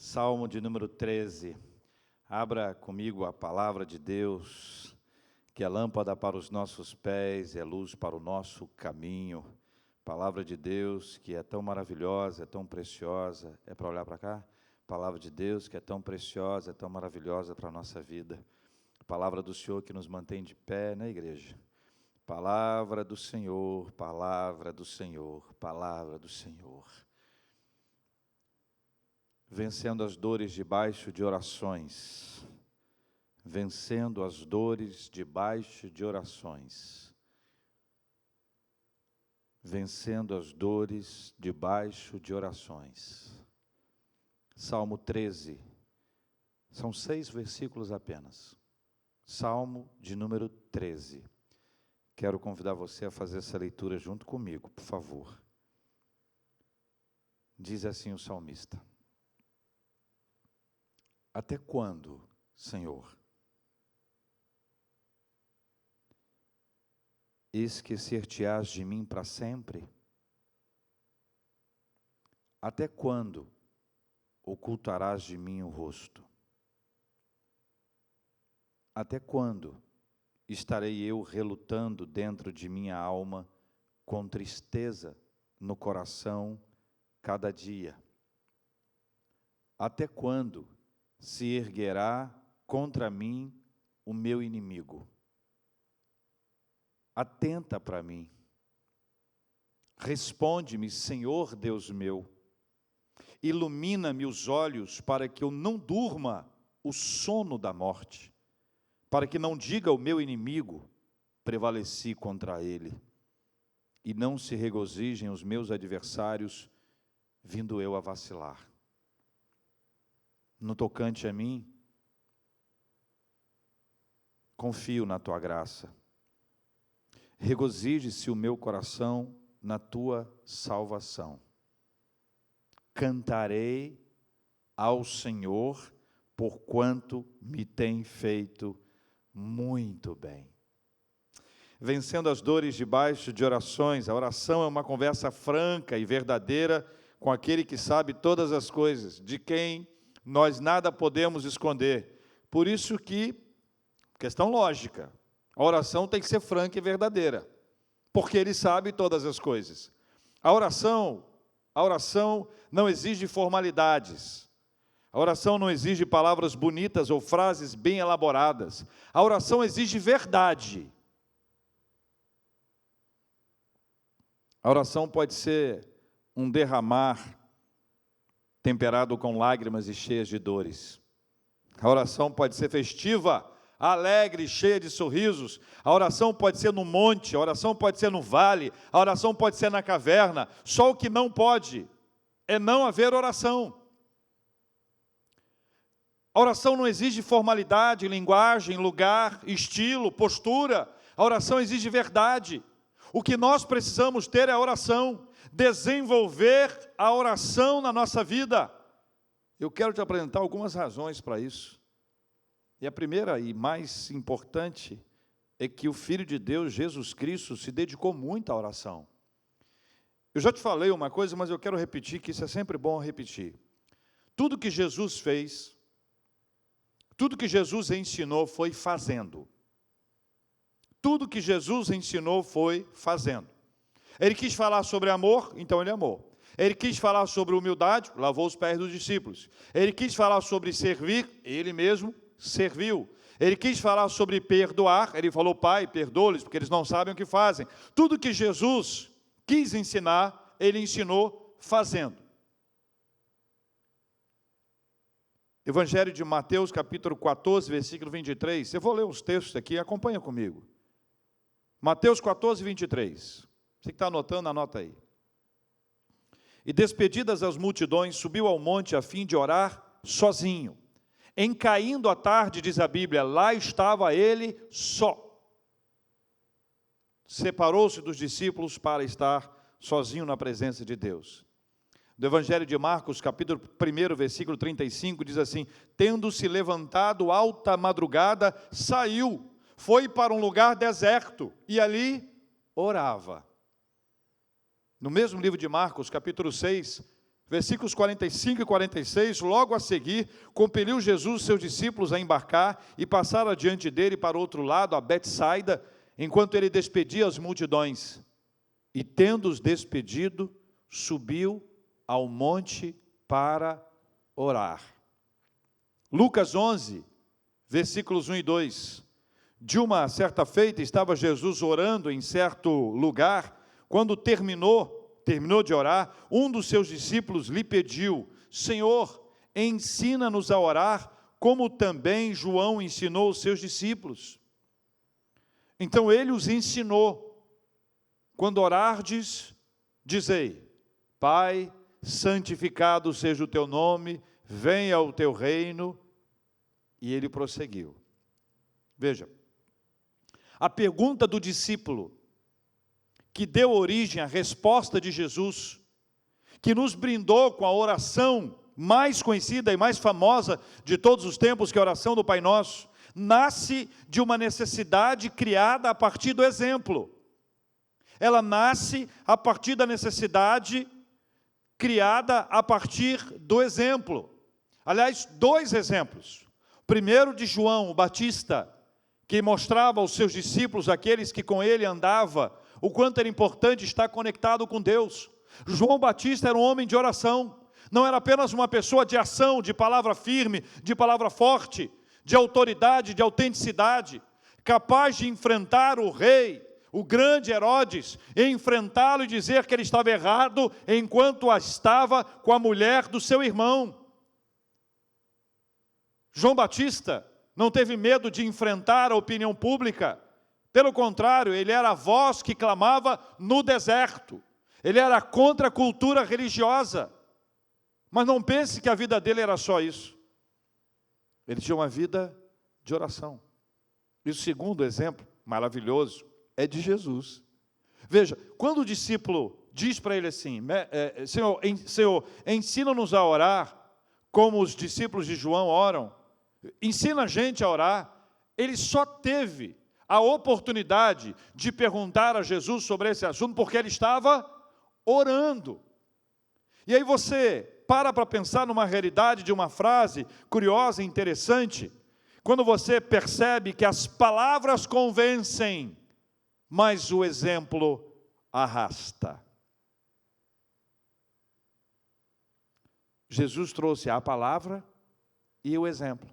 Salmo de número 13. Abra comigo a palavra de Deus, que é lâmpada para os nossos pés, é luz para o nosso caminho. Palavra de Deus que é tão maravilhosa, é tão preciosa. É para olhar para cá? Palavra de Deus que é tão preciosa, é tão maravilhosa para a nossa vida. Palavra do Senhor que nos mantém de pé na igreja. Palavra do Senhor, palavra do Senhor, palavra do Senhor. Vencendo as dores debaixo de orações. Vencendo as dores debaixo de orações. Vencendo as dores debaixo de orações. Salmo 13. São 6 versículos apenas. Salmo de número 13. Quero convidar você a fazer essa leitura junto comigo, por favor. Diz assim o salmista: até quando, Senhor, esquecer-te-ás de mim para sempre? Até quando ocultarás de mim o rosto? Até quando estarei eu relutando dentro de minha alma, com tristeza no coração cada dia? Até quando se erguerá contra mim o meu inimigo? Atenta para mim. Responde-me, Senhor Deus meu. Ilumina-me os olhos para que eu não durma o sono da morte, para que não diga o meu inimigo, prevaleci contra ele, e não se regozijem os meus adversários, vindo eu a vacilar. No tocante a mim, confio na tua graça. Regozije-se o meu coração na tua salvação. Cantarei ao Senhor, porquanto me tem feito muito bem. Vencendo as dores debaixo de orações. A oração é uma conversa franca e verdadeira com aquele que sabe todas as coisas, de quem nós nada podemos esconder. Por isso que, questão lógica, a oração tem que ser franca e verdadeira, porque ele sabe todas as coisas. A oração não exige formalidades. A oração não exige palavras bonitas ou frases bem elaboradas. A oração exige verdade. A oração pode ser um derramar temperado com lágrimas e cheias de dores. A oração pode ser festiva, alegre, cheia de sorrisos. A oração pode ser no monte, a oração pode ser no vale, a oração pode ser na caverna. Só o que não pode é não haver oração. A oração não exige formalidade, linguagem, lugar, estilo, postura. A oração exige verdade. O que nós precisamos ter é a oração. Desenvolver a oração na nossa vida. Eu quero te apresentar algumas razões para isso. E a primeira e mais importante é que o Filho de Deus, Jesus Cristo, se dedicou muito à oração. Eu já te falei uma coisa, mas eu quero repetir, que isso é sempre bom repetir. Tudo que Jesus fez, tudo que Jesus ensinou foi fazendo. Tudo que Jesus ensinou foi fazendo. Ele quis falar sobre amor, então ele amou. Ele quis falar sobre humildade, lavou os pés dos discípulos. Ele quis falar sobre servir, ele mesmo serviu. Ele quis falar sobre perdoar, ele falou: Pai, perdoa-lhes, porque eles não sabem o que fazem. Tudo que Jesus quis ensinar, ele ensinou fazendo. Evangelho de Mateus, capítulo 14, versículo 23. Eu vou ler os textos aqui, acompanha comigo. Mateus 14, 23. Você que está anotando, anota aí. E despedidas as multidões, subiu ao monte a fim de orar sozinho. Em caindo a tarde, diz a Bíblia, lá estava ele só. Separou-se dos discípulos para estar sozinho na presença de Deus. Do Evangelho de Marcos, capítulo 1, versículo 35, diz assim: tendo-se levantado alta madrugada, saiu, foi para um lugar deserto, e ali orava. No mesmo livro de Marcos, capítulo 6, versículos 45 e 46, logo a seguir, compeliu Jesus seus discípulos a embarcar e passar adiante dele para o outro lado, a Betsaida, enquanto ele despedia as multidões. E tendo-os despedido, subiu ao monte para orar. Lucas 11, versículos 1 e 2. De uma certa feita, estava Jesus orando em certo lugar. Quando terminou de orar, um dos seus discípulos lhe pediu: Senhor, ensina-nos a orar, como também João ensinou os seus discípulos. Então ele os ensinou: quando orardes, dizei: Pai, santificado seja o teu nome, venha o teu reino. E ele prosseguiu. Veja, a pergunta do discípulo, que deu origem à resposta de Jesus, que nos brindou com a oração mais conhecida e mais famosa de todos os tempos, que é a oração do Pai Nosso, nasce de uma necessidade criada a partir do exemplo. Ela nasce a partir da necessidade criada a partir do exemplo. Aliás, dois exemplos. O primeiro de João, o Batista, que mostrava aos seus discípulos, aqueles que com ele andava, o quanto era importante estar conectado com Deus. João Batista era um homem de oração, não era apenas uma pessoa de ação, de palavra firme, de palavra forte, de autoridade, de autenticidade, capaz de enfrentar o rei, o grande Herodes, e enfrentá-lo e dizer que ele estava errado, enquanto estava com a mulher do seu irmão. João Batista não teve medo de enfrentar a opinião pública. Pelo contrário, ele era a voz que clamava no deserto. Ele era contra a cultura religiosa. Mas não pense que a vida dele era só isso. Ele tinha uma vida de oração. E o segundo exemplo, maravilhoso, é de Jesus. Veja, quando o discípulo diz para ele assim: Senhor, ensina-nos a orar, como os discípulos de João oram, ensina a gente a orar. Ele só teve a oportunidade de perguntar a Jesus sobre esse assunto, porque ele estava orando. E aí você para pensar numa realidade de uma frase curiosa e interessante, quando você percebe que as palavras convencem, mas o exemplo arrasta. Jesus trouxe a palavra e o exemplo.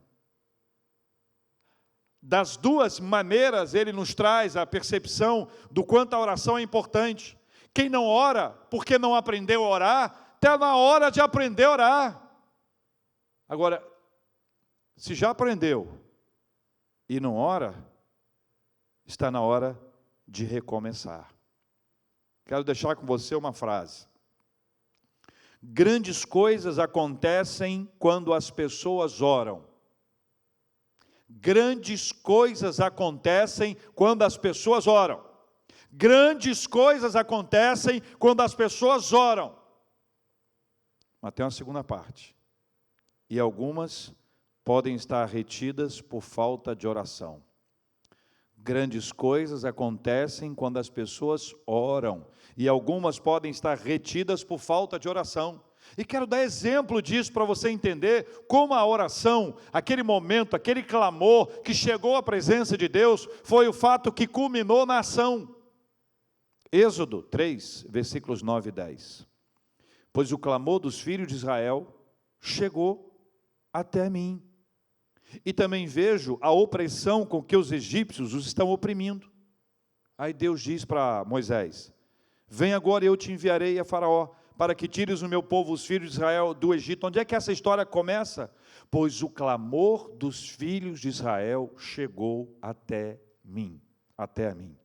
Das duas maneiras, ele nos traz a percepção do quanto a oração é importante. Quem não ora, porque não aprendeu a orar, está na hora de aprender a orar. Agora, se já aprendeu e não ora, está na hora de recomeçar. Quero deixar com você uma frase. Grandes coisas acontecem quando as pessoas oram. Grandes coisas acontecem quando as pessoas oram. Grandes coisas acontecem quando as pessoas oram. Mas tem uma segunda parte. E algumas podem estar retidas por falta de oração. Grandes coisas acontecem quando as pessoas oram. E algumas podem estar retidas por falta de oração. E quero dar exemplo disso para você entender como a oração, aquele momento, aquele clamor que chegou à presença de Deus, foi o fato que culminou na ação. Êxodo 3, versículos 9 e 10. Pois o clamor dos filhos de Israel chegou até mim. E também vejo a opressão com que os egípcios os estão oprimindo. Aí Deus diz para Moisés: vem agora e eu te enviarei a Faraó, para que tires o meu povo, os filhos de Israel, do Egito. Onde é que essa história começa? Pois o clamor dos filhos de Israel chegou até mim. Até a mim.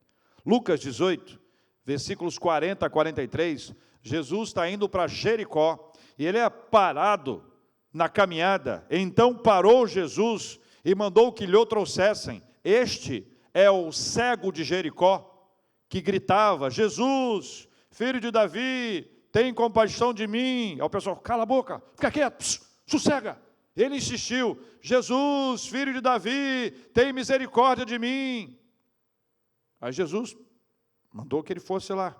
Lucas 18, versículos 40 a 43, Jesus está indo para Jericó, e ele é parado na caminhada. Então parou Jesus e mandou que lhe o trouxessem. Este é o cego de Jericó, que gritava: Jesus, filho de Davi, tem compaixão de mim. Aí o pessoal: cala a boca, fica quieto, sossega. Ele insistiu: Jesus, filho de Davi, tem misericórdia de mim. Aí Jesus mandou que ele fosse lá.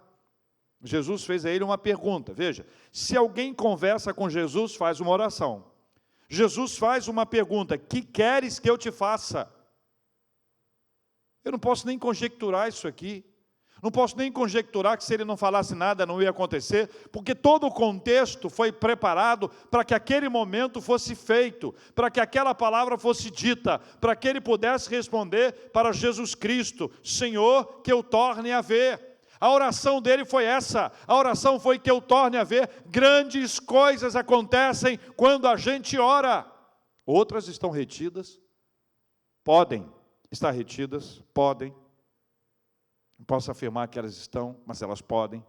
Jesus fez a ele uma pergunta. Veja, se alguém conversa com Jesus, faz uma oração. Jesus faz uma pergunta: que queres que eu te faça? Eu não posso nem conjecturar isso aqui. Não posso nem conjecturar que se ele não falasse nada não ia acontecer, porque todo o contexto foi preparado para que aquele momento fosse feito, para que aquela palavra fosse dita, para que ele pudesse responder para Jesus Cristo: Senhor, que eu torne a ver. A oração dele foi essa, a oração foi: que eu torne a ver. Grandes coisas acontecem quando a gente ora. Outras estão retidas, podem estar retidas, podem. Não posso afirmar que elas estão, mas elas podem,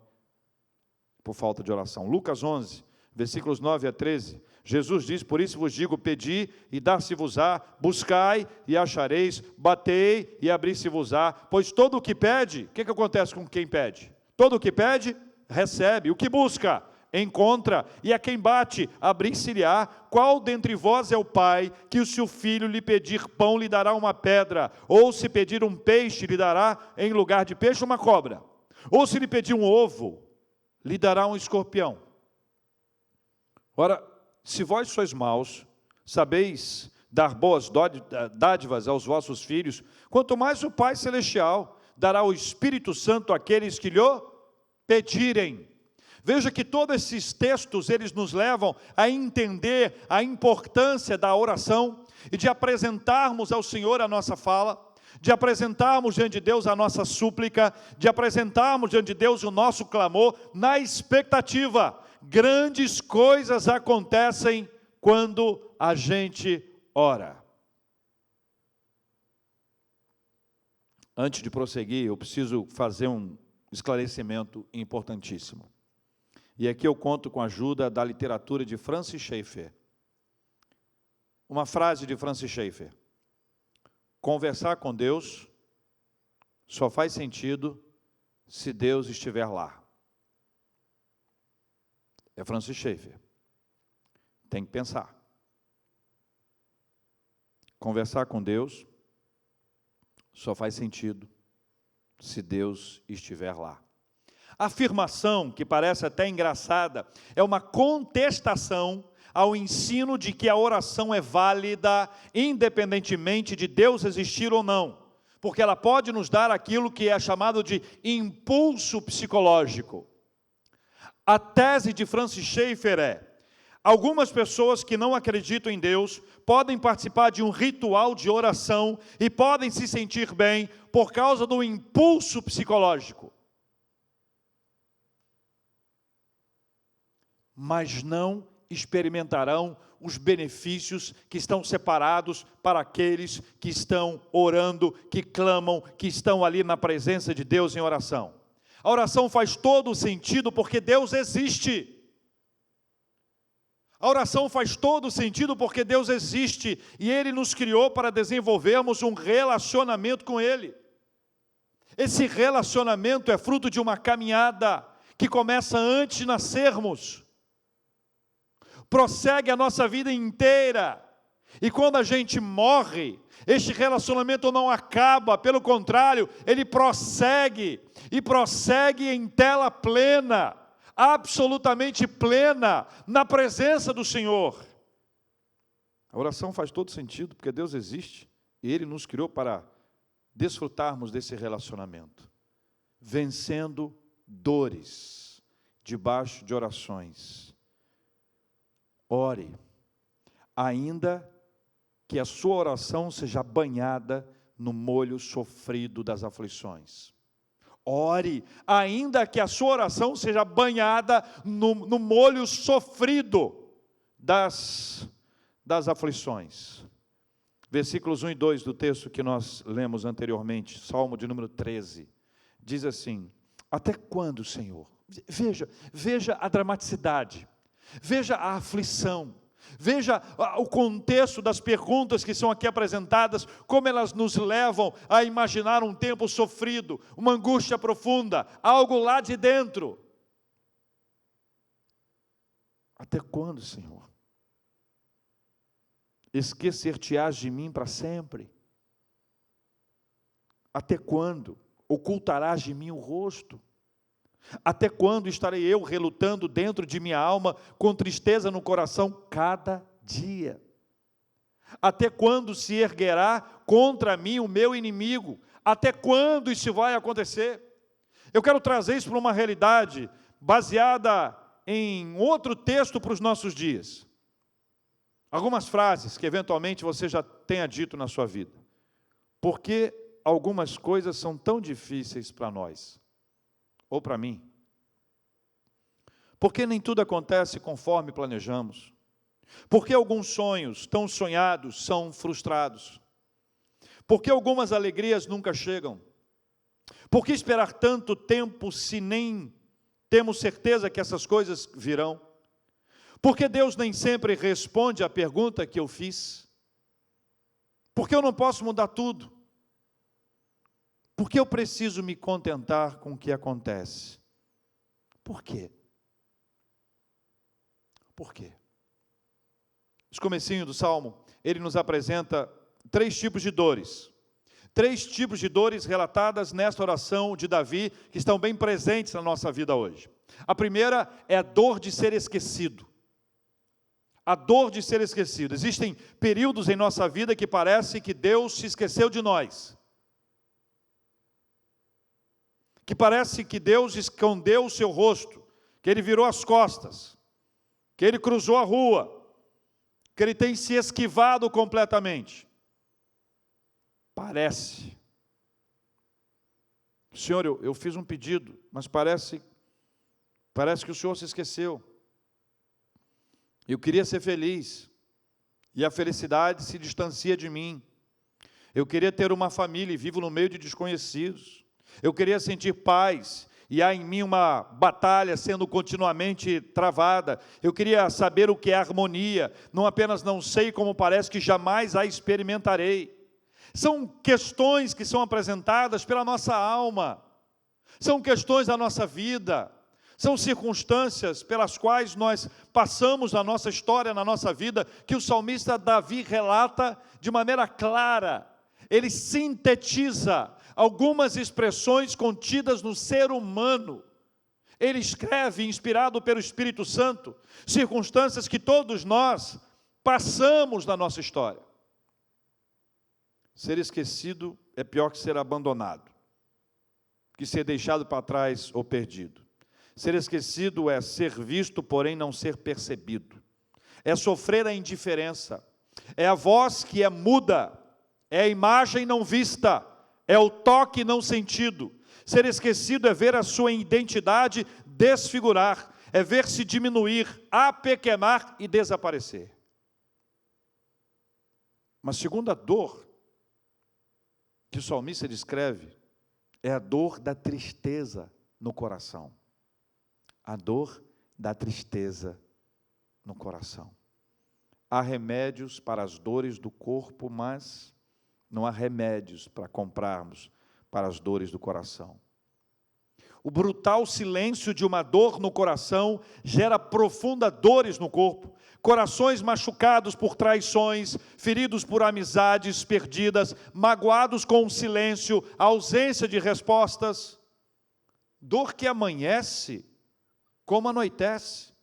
por falta de oração. Lucas 11, versículos 9 a 13, Jesus diz: por isso vos digo, pedi e dar-se-vos-á, buscai e achareis, batei e abrir-se-vos-á, pois todo o que pede, o que acontece com quem pede? Todo o que pede, recebe, o que busca, encontra, e a quem bate, abrir-se-lhe-á. Qual dentre vós é o pai, que se o filho lhe pedir pão, lhe dará uma pedra? Ou se pedir um peixe, lhe dará em lugar de peixe uma cobra? Ou se lhe pedir um ovo, lhe dará um escorpião? Ora, se vós sois maus, sabeis dar boas dádivas aos vossos filhos, quanto mais o Pai Celestial dará o Espírito Santo àqueles que lhe pedirem. Veja que todos esses textos, eles nos levam a entender a importância da oração e de apresentarmos ao Senhor a nossa fala, de apresentarmos diante de Deus a nossa súplica, de apresentarmos diante de Deus o nosso clamor, na expectativa. Grandes coisas acontecem quando a gente ora. Antes de prosseguir, eu preciso fazer um esclarecimento importantíssimo. E aqui eu conto com a ajuda da literatura de Francis Schaeffer. Uma frase de Francis Schaeffer: conversar com Deus só faz sentido se Deus estiver lá. É Francis Schaeffer. Tem que pensar. Conversar com Deus só faz sentido se Deus estiver lá. A afirmação, que parece até engraçada, é uma contestação ao ensino de que a oração é válida, independentemente de Deus existir ou não, porque ela pode nos dar aquilo que é chamado de impulso psicológico. A tese de Francis Schaeffer é: algumas pessoas que não acreditam em Deus podem participar de um ritual de oração e podem se sentir bem por causa do impulso psicológico. Mas não experimentarão os benefícios que estão separados para aqueles que estão orando, que clamam, que estão ali na presença de Deus em oração. A oração faz todo o sentido porque Deus existe. A oração faz todo o sentido porque Deus existe e Ele nos criou para desenvolvermos um relacionamento com Ele. Esse relacionamento é fruto de uma caminhada que começa antes de nascermos, prossegue a nossa vida inteira, e quando a gente morre, este relacionamento não acaba, pelo contrário, ele prossegue, e prossegue em tela plena, absolutamente plena, na presença do Senhor. A oração faz todo sentido, porque Deus existe, e Ele nos criou para desfrutarmos desse relacionamento, vencendo dores, debaixo de orações. Ore, ainda que a sua oração seja banhada no molho sofrido das aflições. Ore, ainda que a sua oração seja banhada no molho sofrido das aflições. Versículos 1 e 2 do texto que nós lemos anteriormente, Salmo de número 13, diz assim: até quando, Senhor? Veja a dramaticidade. Veja a aflição, veja o contexto das perguntas que são aqui apresentadas, como elas nos levam a imaginar um tempo sofrido, uma angústia profunda, algo lá de dentro. Até quando, Senhor? Esquecer-te-ás de mim para sempre? Até quando ocultarás de mim o rosto? Até quando estarei eu relutando dentro de minha alma, com tristeza no coração, cada dia? Até quando se erguerá contra mim o meu inimigo? Até quando isso vai acontecer? Eu quero trazer isso para uma realidade baseada em outro texto para os nossos dias. Algumas frases que eventualmente você já tenha dito na sua vida. Por que algumas coisas são tão difíceis para nós? Ou para mim? Por que nem tudo acontece conforme planejamos? Por que alguns sonhos tão sonhados são frustrados? Por que algumas alegrias nunca chegam? Por que esperar tanto tempo se nem temos certeza que essas coisas virão? Por que Deus nem sempre responde à pergunta que eu fiz? Por que eu não posso mudar tudo? Por que eu preciso me contentar com o que acontece? Por quê? Por quê? Esse comecinho do Salmo, ele nos apresenta 3 tipos de dores. 3 tipos de dores relatadas nesta oração de Davi, que estão bem presentes na nossa vida hoje. A primeira é a dor de ser esquecido. A dor de ser esquecido. Existem períodos em nossa vida que parece que Deus se esqueceu de nós. Que parece que Deus escondeu o seu rosto, que Ele virou as costas, que Ele cruzou a rua, que Ele tem se esquivado completamente. Parece. Senhor, eu fiz um pedido, mas parece que o Senhor se esqueceu. Eu queria ser feliz, e a felicidade se distancia de mim. Eu queria ter uma família e vivo no meio de desconhecidos. Eu queria sentir paz, e há em mim uma batalha sendo continuamente travada. Eu queria saber o que é harmonia, não apenas não sei, como parece que jamais a experimentarei. São questões que são apresentadas pela nossa alma, são questões da nossa vida, são circunstâncias pelas quais nós passamos na nossa história, na nossa vida, que o salmista Davi relata de maneira clara. Ele sintetiza algumas expressões contidas no ser humano. Ele escreve, inspirado pelo Espírito Santo, circunstâncias que todos nós passamos na nossa história. Ser esquecido é pior que ser abandonado, que ser deixado para trás ou perdido. Ser esquecido é ser visto, porém não ser percebido. É sofrer a indiferença. É a voz que é muda. É a imagem não vista. É o toque não sentido. Ser esquecido é ver a sua identidade desfigurar. É ver-se diminuir, apequenar e desaparecer. Mas segunda dor que o salmista descreve é a dor da tristeza no coração. A dor da tristeza no coração. Há remédios para as dores do corpo, mas não há remédios para comprarmos para as dores do coração. O brutal silêncio de uma dor no coração gera profundas dores no corpo. Corações machucados por traições, feridos por amizades perdidas, magoados com o silêncio, a ausência de respostas. Dor que amanhece como anoitece,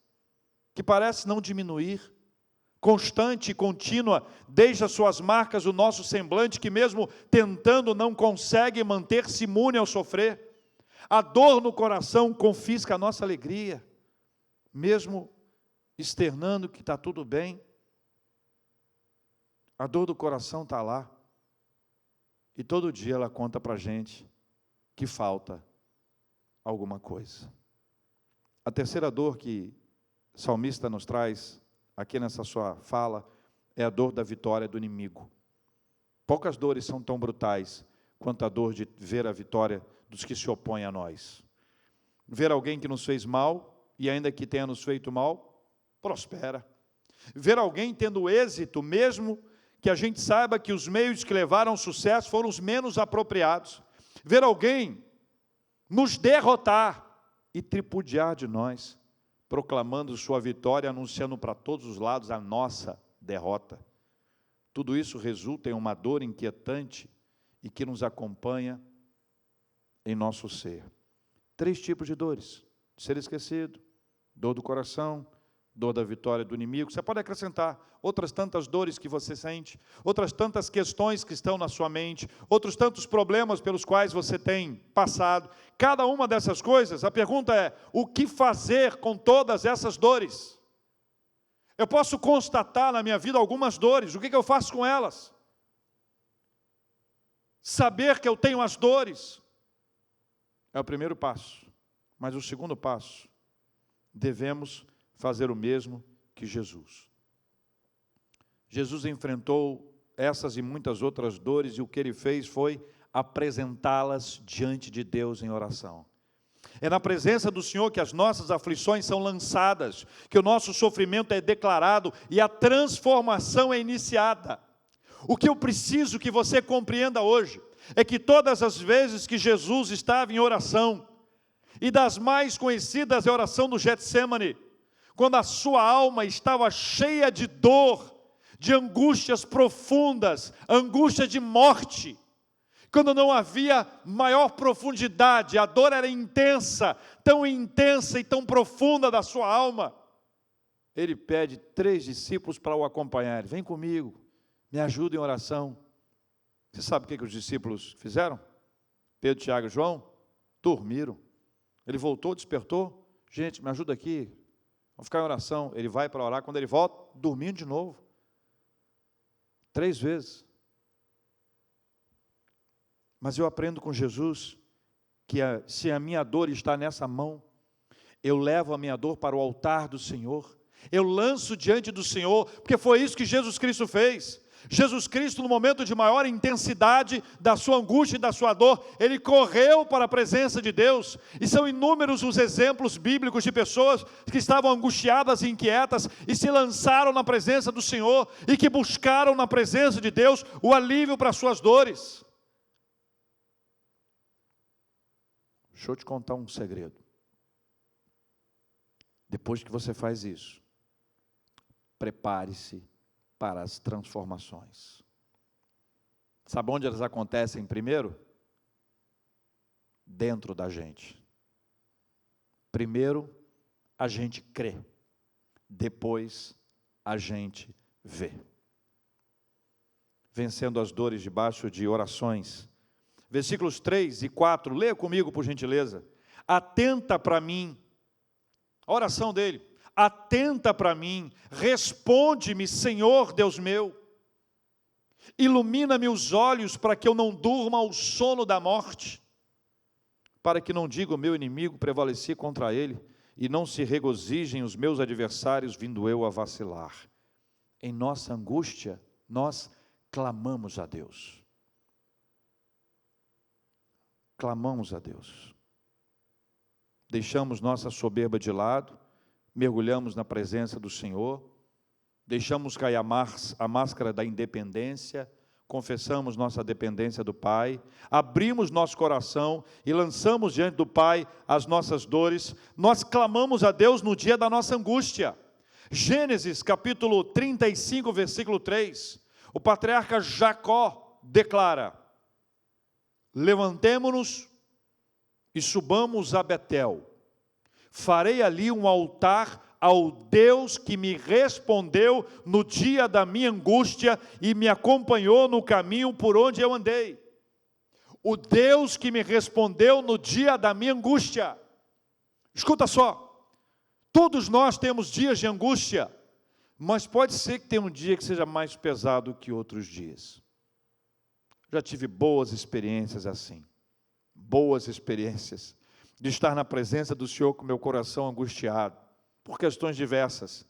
que parece não diminuir, constante e contínua, deixa suas marcas o nosso semblante, que mesmo tentando não consegue manter-se imune ao sofrer. A dor no coração confisca a nossa alegria, mesmo externando que está tudo bem. A dor do coração está lá, e todo dia ela conta para a gente que falta alguma coisa. A terceira dor que o salmista nos traz aqui nessa sua fala é a dor da vitória do inimigo. Poucas dores são tão brutais quanto a dor de ver a vitória dos que se opõem a nós. Ver alguém que nos fez mal, e ainda que tenha nos feito mal, prospera. Ver alguém tendo êxito, mesmo que a gente saiba que os meios que levaram ao sucesso foram os menos apropriados. Ver alguém nos derrotar e tripudiar de nós, proclamando sua vitória, anunciando para todos os lados a nossa derrota. Tudo isso resulta em uma dor inquietante e que nos acompanha em nosso ser. 3 tipos de dores: de ser esquecido, dor do coração, dor da vitória do inimigo. Você pode acrescentar outras tantas dores que você sente, outras tantas questões que estão na sua mente, outros tantos problemas pelos quais você tem passado. Cada uma dessas coisas, a pergunta é: o que fazer com todas essas dores? Eu posso constatar na minha vida algumas dores, o que eu faço com elas? Saber que eu tenho as dores é o primeiro passo, mas o segundo passo, devemos fazer o mesmo que Jesus. Jesus enfrentou essas e muitas outras dores, e o que ele fez foi apresentá-las diante de Deus em oração. É na presença do Senhor que as nossas aflições são lançadas, que o nosso sofrimento é declarado e a transformação é iniciada. O que eu preciso que você compreenda hoje é que todas as vezes que Jesus estava em oração, e das mais conhecidas é a oração do Getsêmani, quando a sua alma estava cheia de dor, de angústias profundas, angústia de morte, quando não havia maior profundidade, a dor era intensa e tão profunda da sua alma, ele pede 3 discípulos para o acompanhar. Vem comigo, me ajuda em oração. Você sabe o que os discípulos fizeram? Pedro, Tiago e João dormiram. Ele voltou, despertou. Gente, me ajuda aqui, vamos ficar em oração. Ele vai para orar, quando ele volta, dormindo de novo. 3 vezes. Mas eu aprendo com Jesus que se a minha dor está nessa mão, eu levo a minha dor para o altar do Senhor, eu lanço diante do Senhor, porque foi isso que Jesus Cristo fez. Jesus Cristo, no momento de maior intensidade da sua angústia e da sua dor, ele correu para a presença de Deus, e são inúmeros os exemplos bíblicos de pessoas que estavam angustiadas e inquietas, e se lançaram na presença do Senhor, e que buscaram na presença de Deus o alívio para as suas dores. Deixa eu te contar um segredo. Depois que você faz isso, prepare-se para as transformações. Sabe onde elas acontecem primeiro? Dentro da gente. Primeiro, a gente crê. Depois, a gente vê. Vencendo as dores debaixo de orações. Versículos 3 e 4, leia comigo, por gentileza. Atenta para mim. A oração dele. Atenta para mim, responde-me, Senhor Deus meu, ilumina-me os olhos para que eu não durma ao sono da morte, para que não diga o meu inimigo, prevaleci contra ele, e não se regozijem os meus adversários, vindo eu a vacilar. Em nossa angústia, nós clamamos a Deus. Clamamos a Deus. Deixamos nossa soberba de lado, mergulhamos na presença do Senhor, deixamos cair a máscara da independência, confessamos nossa dependência do Pai, abrimos nosso coração e lançamos diante do Pai as nossas dores. Nós clamamos a Deus no dia da nossa angústia. Gênesis capítulo 35, versículo 3, o patriarca Jacó declara: levantemo-nos e subamos a Betel. Farei ali um altar ao Deus que me respondeu no dia da minha angústia e me acompanhou no caminho por onde eu andei. O Deus que me respondeu no dia da minha angústia. Escuta só, todos nós temos dias de angústia, mas pode ser que tenha um dia que seja mais pesado que outros dias. Já tive boas experiências assim, boas experiências, de estar na presença do Senhor com meu coração angustiado, por questões diversas,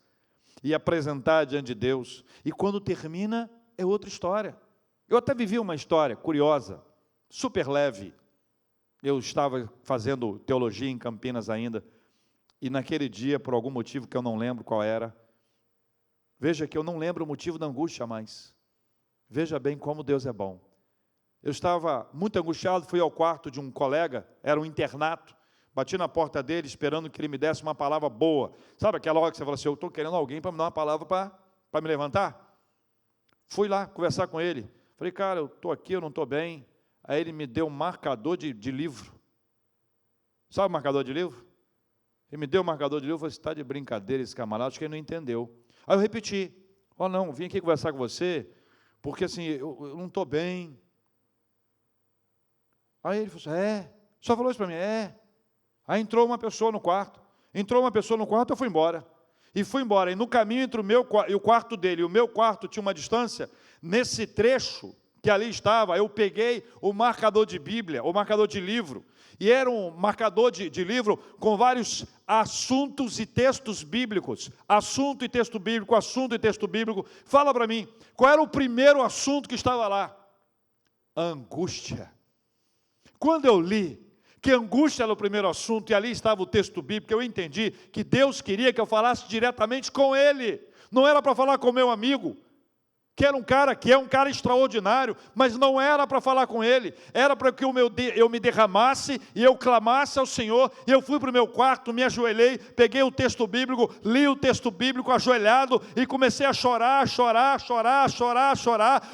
e apresentar diante de Deus, e quando termina, é outra história. Eu até vivi uma história curiosa, super leve. Eu estava fazendo teologia em Campinas ainda, e naquele dia, por algum motivo que eu não lembro qual era, veja que eu não lembro o motivo da angústia mais, veja bem como Deus é bom. Eu estava muito angustiado, fui ao quarto de um colega, era um internato, bati na porta dele, esperando que ele me desse uma palavra boa. Sabe aquela hora que você fala assim, eu estou querendo alguém para me dar uma palavra para me levantar? Fui lá conversar com ele. Falei, cara, eu estou aqui, eu não estou bem. Aí ele me deu um marcador de livro. Sabe o marcador de livro? Ele me deu o marcador de livro, eu falei, você está de brincadeira esse camarada, acho que ele não entendeu. Aí eu repeti, não, vim aqui conversar com você, porque assim, eu não estou bem. Aí ele falou assim, só falou isso para mim, Aí entrou uma pessoa no quarto, eu fui embora. E fui embora, e no caminho entre o meu e o quarto dele, e o meu quarto tinha uma distância, nesse trecho que ali estava, eu peguei o marcador de Bíblia, o marcador de livro, e era um marcador de livro com vários assuntos e textos bíblicos, assunto e texto bíblico, fala para mim, qual era o primeiro assunto que estava lá? Angústia. Quando eu li que angústia era o primeiro assunto, e ali estava o texto bíblico, eu entendi que Deus queria que eu falasse diretamente com Ele, não era para falar com meu amigo, que é um cara extraordinário, mas não era para falar com ele, era para que eu me derramasse, e eu clamasse ao Senhor, e eu fui para o meu quarto, me ajoelhei, peguei o texto bíblico, li o texto bíblico ajoelhado, e comecei a chorar,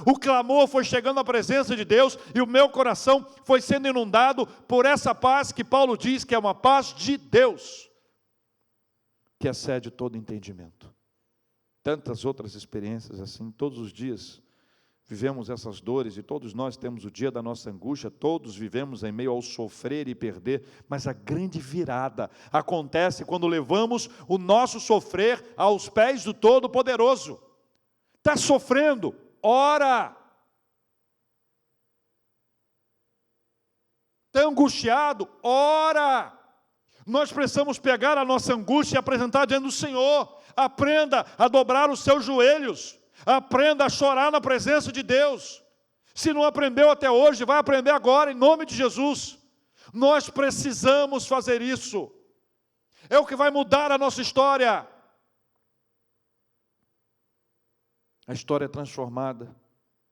o clamor foi chegando à presença de Deus, e o meu coração foi sendo inundado por essa paz que Paulo diz que é uma paz de Deus, que excede todo entendimento. Tantas outras experiências assim, todos os dias vivemos essas dores, e todos nós temos o dia da nossa angústia, todos vivemos em meio ao sofrer e perder, mas a grande virada acontece quando levamos o nosso sofrer aos pés do Todo-Poderoso. Está sofrendo? Ora! Está angustiado? Ora! Nós precisamos pegar a nossa angústia e apresentar diante do Senhor. Aprenda a dobrar os seus joelhos. Aprenda a chorar na presença de Deus. Se não aprendeu até hoje, vai aprender agora, em nome de Jesus. Nós precisamos fazer isso. É o que vai mudar a nossa história. A história é transformada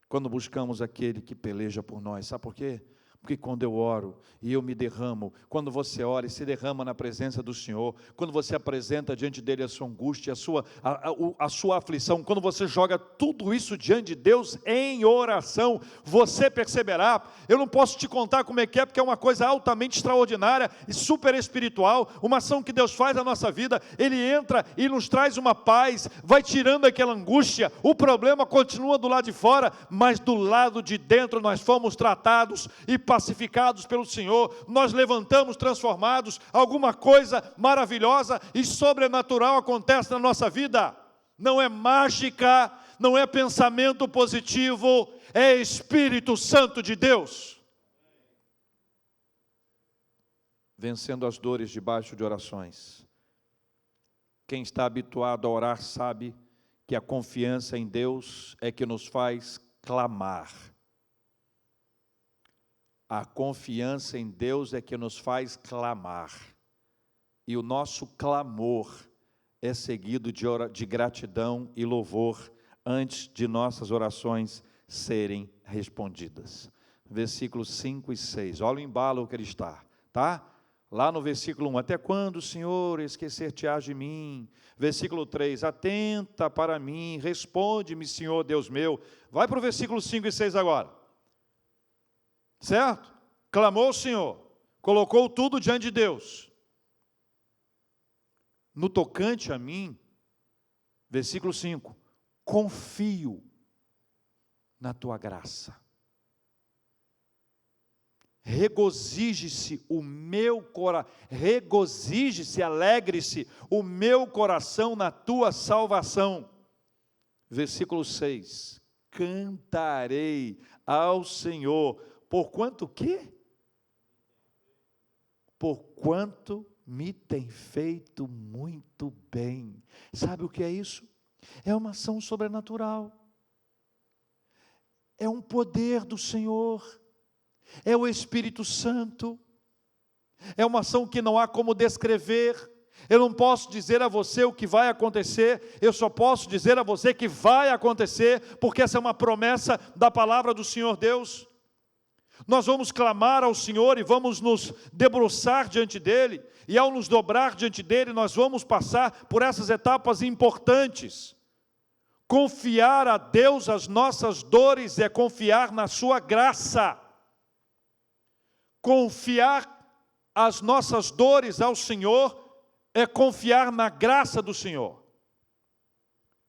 quando buscamos aquele que peleja por nós. Sabe por quê? Porque quando eu oro e eu me derramo, quando você ora e se derrama na presença do Senhor, quando você apresenta diante dele a sua angústia, a sua aflição, quando você joga tudo isso diante de Deus em oração, você perceberá, eu não posso te contar como é que é, porque é uma coisa altamente extraordinária e super espiritual, uma ação que Deus faz na nossa vida, Ele entra e nos traz uma paz, vai tirando aquela angústia, o problema continua do lado de fora, mas do lado de dentro nós fomos tratados e pacificados pelo Senhor, nós levantamos transformados, alguma coisa maravilhosa e sobrenatural acontece na nossa vida, não é mágica, não é pensamento positivo, é Espírito Santo de Deus, vencendo as dores debaixo de orações. Quem está habituado a orar sabe que a confiança em Deus é que nos faz clamar. A confiança em Deus é que nos faz clamar, e o nosso clamor é seguido de gratidão e louvor antes de nossas orações serem respondidas. Versículos 5 e 6, olha o embalo que ele está, tá? Lá no versículo 1, até quando, Senhor, esquecer-te-ás de mim? Versículo 3, atenta para mim, responde-me, Senhor Deus meu. Vai para o versículo 5 e 6 agora. Certo? Clamou o Senhor, colocou tudo diante de Deus. No tocante a mim, versículo 5, confio na tua graça. Regozije-se o meu coração, regozije-se, alegre-se o meu coração na tua salvação. Versículo 6, cantarei ao Senhor. Porquanto o quê? Porquanto me tem feito muito bem. Sabe o que é isso? É uma ação sobrenatural. É um poder do Senhor. É o Espírito Santo. É uma ação que não há como descrever. Eu não posso dizer a você o que vai acontecer, eu só posso dizer a você que vai acontecer, porque essa é uma promessa da palavra do Senhor Deus. Nós vamos clamar ao Senhor e vamos nos debruçar diante dEle, e ao nos dobrar diante dEle, nós vamos passar por essas etapas importantes. Confiar a Deus as nossas dores é confiar na sua graça. Confiar as nossas dores ao Senhor é confiar na graça do Senhor.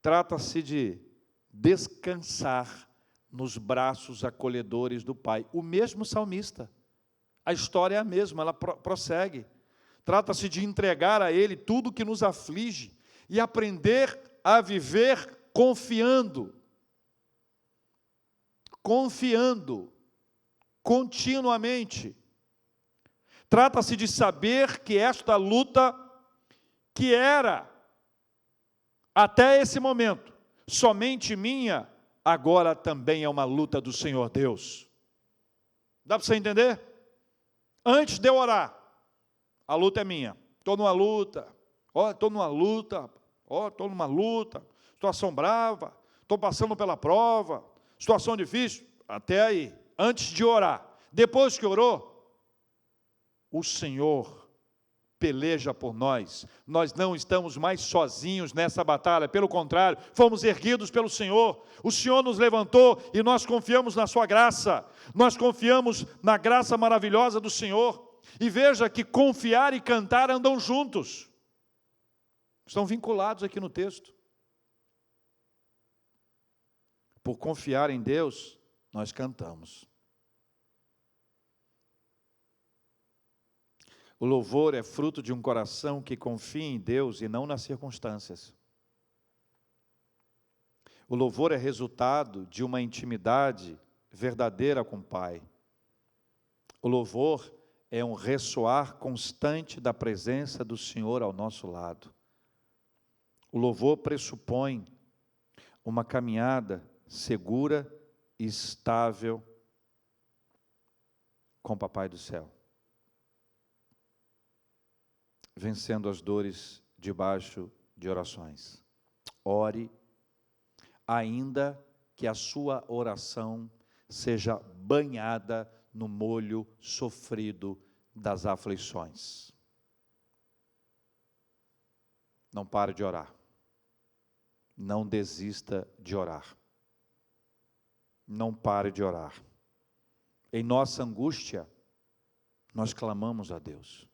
Trata-se de descansar nos braços acolhedores do Pai. O mesmo salmista. A história é a mesma, ela prossegue. Trata-se de entregar a Ele tudo que nos aflige e aprender a viver confiando. Confiando continuamente. Trata-se de saber que esta luta, que era até esse momento somente minha, agora também é uma luta do Senhor Deus. Dá para você entender? Antes de eu orar, a luta é minha. Estou numa luta, estou numa luta, estou numa luta, situação brava, estou passando pela prova, situação difícil, até aí, antes de orar. Depois que orou, o Senhor peleja por nós. Nós não estamos mais sozinhos nessa batalha, pelo contrário, fomos erguidos pelo Senhor. O Senhor nos levantou e nós confiamos na sua graça. Nós confiamos na graça maravilhosa do Senhor. E veja que confiar e cantar andam juntos. Estão vinculados aqui no texto. Por confiar em Deus, nós cantamos. O louvor é fruto de um coração que confia em Deus e não nas circunstâncias. O louvor é resultado de uma intimidade verdadeira com o Pai. O louvor é um ressoar constante da presença do Senhor ao nosso lado. O louvor pressupõe uma caminhada segura e estável com o Papai do céu, vencendo as dores debaixo de orações. Ore, ainda que a sua oração seja banhada no molho sofrido das aflições. Não pare de orar. Não desista de orar. Não pare de orar. Em nossa angústia, nós clamamos a Deus.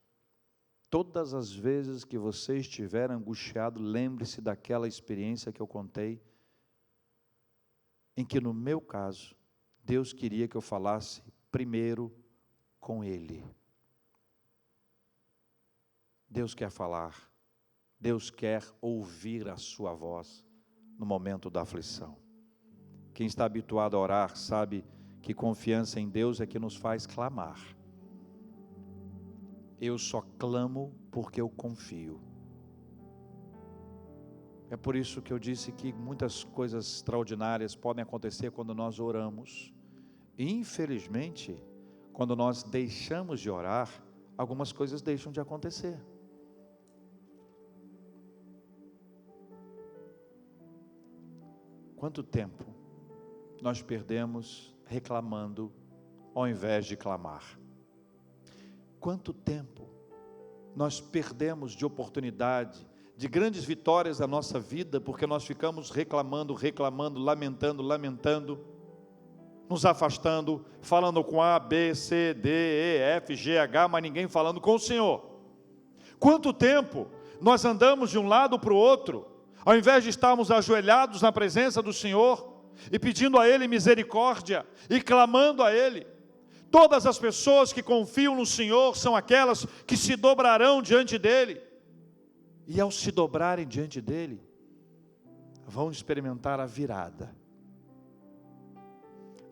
Todas as vezes que você estiver angustiado, lembre-se daquela experiência que eu contei, em que no meu caso, Deus queria que eu falasse primeiro com Ele. Deus quer falar, Deus quer ouvir a sua voz no momento da aflição. Quem está habituado a orar sabe que confiança em Deus é que nos faz clamar. Eu só clamo porque eu confio. É por isso que eu disse que muitas coisas extraordinárias podem acontecer quando nós oramos. E, infelizmente, quando nós deixamos de orar, algumas coisas deixam de acontecer. Quanto tempo nós perdemos reclamando ao invés de clamar? Quanto tempo nós perdemos de oportunidade, de grandes vitórias da nossa vida, porque nós ficamos reclamando, lamentando, nos afastando, falando com A, B, C, D, E, F, G, H, mas ninguém falando com o Senhor. Quanto tempo nós andamos de um lado para o outro, ao invés de estarmos ajoelhados na presença do Senhor, e pedindo a Ele misericórdia, e clamando a Ele. Todas as pessoas que confiam no Senhor são aquelas que se dobrarão diante dEle. E ao se dobrarem diante dEle, vão experimentar a virada.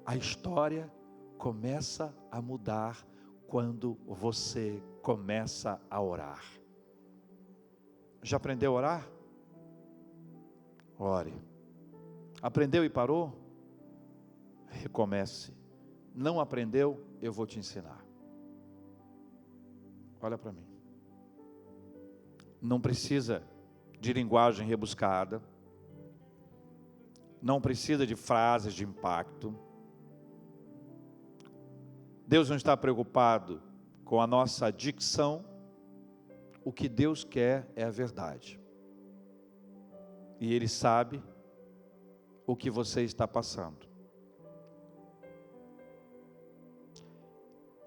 A história começa a mudar quando você começa a orar. Já aprendeu a orar? Ore. Aprendeu e parou? Recomece. Não aprendeu? Eu vou te ensinar. Olha para mim. Não precisa de linguagem rebuscada. Não precisa de frases de impacto. Deus não está preocupado com a nossa dicção. O que Deus quer é a verdade. E Ele sabe o que você está passando.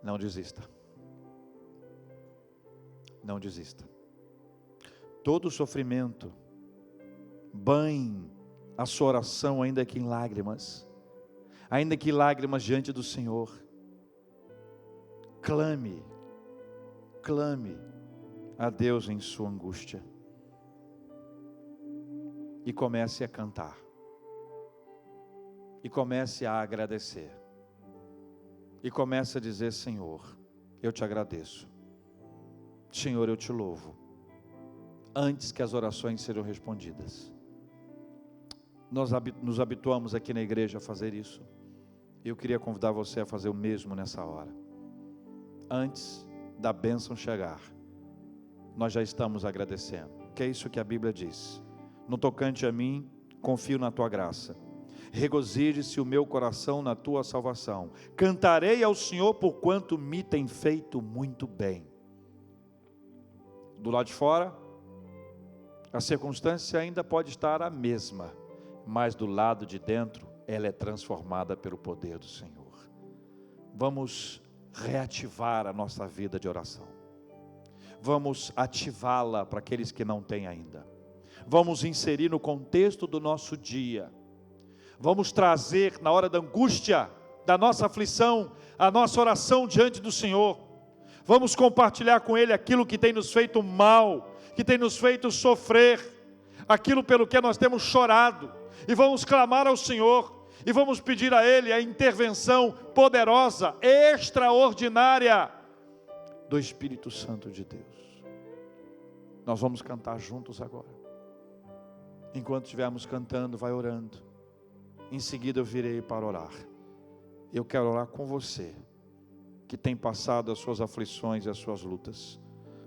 Não desista. não desista. Todo sofrimento, banhe a sua oração, ainda que em lágrimas, diante do Senhor. Clame a Deus em sua angústia. E comece a cantar. E comece a agradecer. E comece a dizer: Senhor, eu te agradeço. Senhor, eu te louvo. Antes que as orações sejam respondidas. Nós nos habituamos aqui na igreja a fazer isso. Eu queria convidar você a fazer o mesmo nessa hora. Antes da bênção chegar, nós já estamos agradecendo. Que é isso que a Bíblia diz. No tocante a mim, confio na tua graça. Regozije-se o meu coração na tua salvação. Cantarei ao Senhor porquanto me tem feito muito bem. Do lado de fora, a circunstância ainda pode estar a mesma, mas do lado de dentro, ela é transformada pelo poder do Senhor. Vamos reativar a nossa vida de oração. Vamos ativá-la para aqueles que não têm ainda. Vamos inserir no contexto do nosso dia. Vamos trazer na hora da angústia, da nossa aflição, a nossa oração diante do Senhor. Vamos compartilhar com Ele aquilo que tem nos feito mal, que tem nos feito sofrer, aquilo pelo que nós temos chorado. E vamos clamar ao Senhor, e vamos pedir a Ele a intervenção poderosa, extraordinária do Espírito Santo de Deus. Nós vamos cantar juntos agora. Enquanto estivermos cantando, vai orando. Em seguida eu virei para orar. Eu quero orar com você, que tem passado as suas aflições e as suas lutas.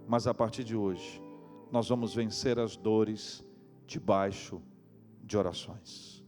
Mas a partir de hoje, nós vamos vencer as dores debaixo de orações.